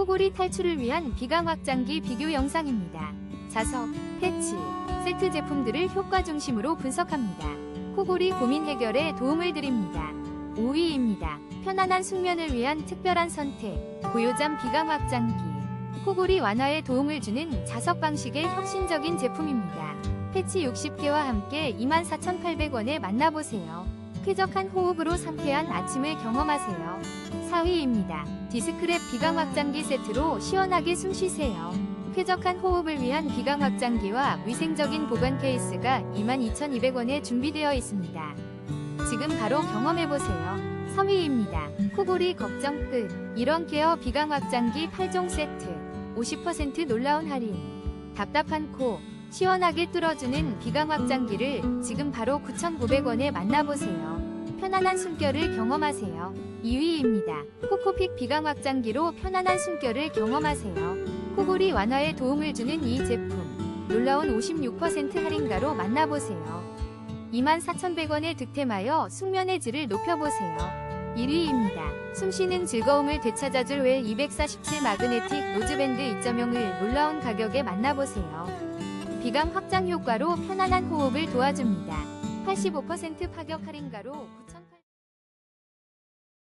코골이 탈출을 위한 비강 확장기 비교 영상입니다. 자석, 패치, 세트 제품들을 효과 중심으로 분석합니다. 코골이 고민 해결에 도움을 드립니다. 5위입니다. 편안한 숙면을 위한 특별한 선택, 고요잠 비강 확장기. 코골이 완화에 도움을 주는 자석 방식의 혁신적인 제품입니다. 패치 60개와 함께 24,800원에 만나보세요. 쾌적한 호흡으로 상쾌한 아침을 경험하세요. 4위입니다. 디스크랩 비강 확장기 세트로 시원하게 숨쉬세요. 쾌적한 호흡을 위한 비강 확장기와 위생적인 보관 케이스가 22,200원에 준비되어 있습니다. 지금 바로 경험해보세요. 3위입니다. 코골이 걱정 끝. 이런 케어 비강 확장기 8종 세트 50% 놀라운 할인. 답답한 코 시원하게 뚫어주는 비강 확장기를 지금 바로 9,900원에 만나보세요. 편안한 숨결을 경험하세요. 2위입니다. 코코픽 비강 확장기로 편안한 숨결을 경험하세요. 코골이 완화에 도움을 주는 이 제품 놀라운 56% 할인가로 만나보세요. 24,100원에 득템하여 숙면의 질을 높여보세요. 1위입니다. 숨쉬는 즐거움을 되찾아줄 웰 247 마그네틱 노즈밴드 2.0을 놀라운 가격에 만나보세요. 비강 확장 효과로 편안한 호흡을 도와줍니다. 85% 파격 할인가로